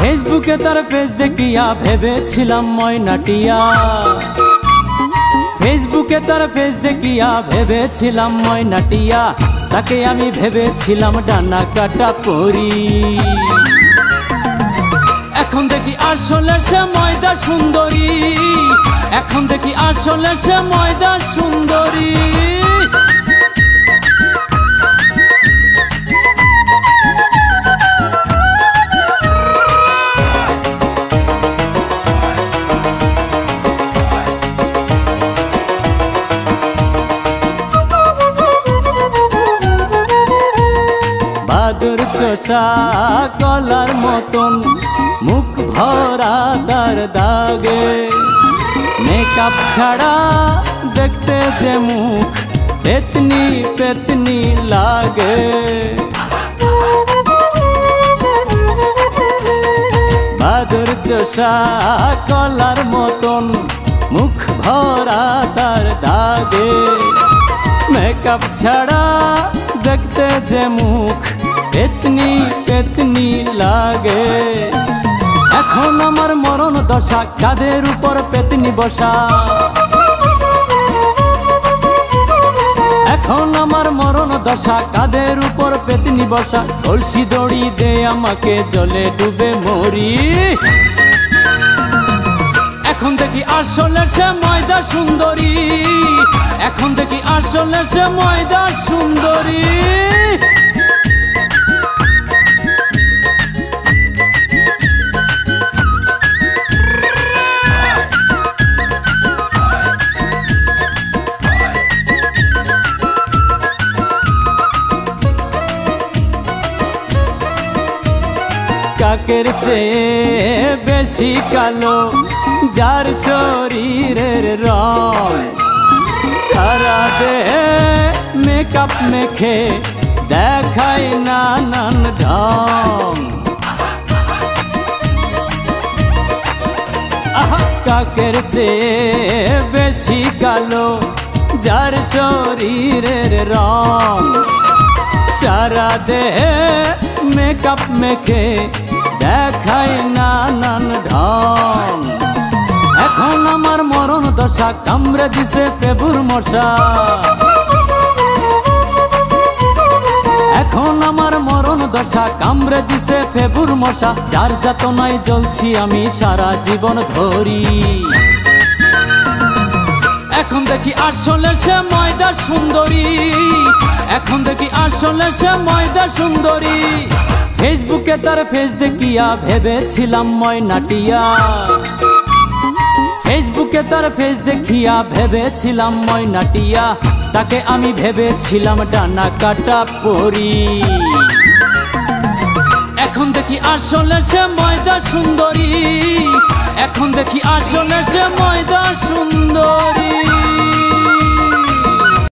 ফেসবুকে তার পেজ দেখিয়া ভেবেছিলাম ময়নাটিয়া, ফেসবুকে তার পেজ দেখিয়া ভেবেছিলাম ময়নাটিয়া, তাকে আমি ভেবেছিলাম ডানা কাটা পরি। এখন দেখি আসলে সে ময়দা সুন্দরী, এখন দেখি আসলে সে ময়দা সুন্দরী। বাদুর চোষা কলার মতন মুখ ভরা তার দাগে, মেকআপ ছাড়া দেখতে যে মুখ পেতনি পেতনি লাগে। বাদুর চোষা কলার মতন মুখ ভরা তার দাগে, মেকআপ ছাড়া দেখতে যে মুখ পেতনি পেতনি লাগে। এখন আমার মরণ দশা, কাঁধের উপর পেতনি বসা। এখন আমার মরণ দশা, কাঁধের উপর পেতনি বসা। কলসি দড়ি দে আমাকে, জলে ডুবে মরি। এখন দেখি আসলে সে ময়দা সুন্দরী, এখন দেখি আসলে সে ময়দা সুন্দরী। কাকের চেয়ে বেশি কালো যার শরীরের রং, সারা দেহে মেকআপ মেখে দেখায় নানান ঢং। কাকের চেয়ে বেশি কালো যার শরীরের রং, সারা দেহে মেকআপ মেখে দেখায় নানান ঢং। এখন আমার মরণ দশা, কামড়ে দিছে পেবুর মশা। এখন আমার মরণ দশা, কামড়ে দিছে পেবুর মশা। যার যাতনায় জ্বলছি আমি সারা জীবন ধরি। এখন দেখি আসলে সে ময়দা সুন্দরী, এখন দেখি আসলে সে ময়দা সুন্দরী। ফেসবুকে তার পেজ দেখিয়া ভেবেছিলাম ময়নাটিয়া, ফেসবুকে তার পেজ দেখিয়া ভেবেছিলাম ময়নাটিয়া, তাকে আমি ভেবেছিলাম ডানা কাটা পরি। এখন দেখি আসলে সে ময়দা সুন্দরী, এখন দেখি আসলে সে ময়দা সুন্দরী।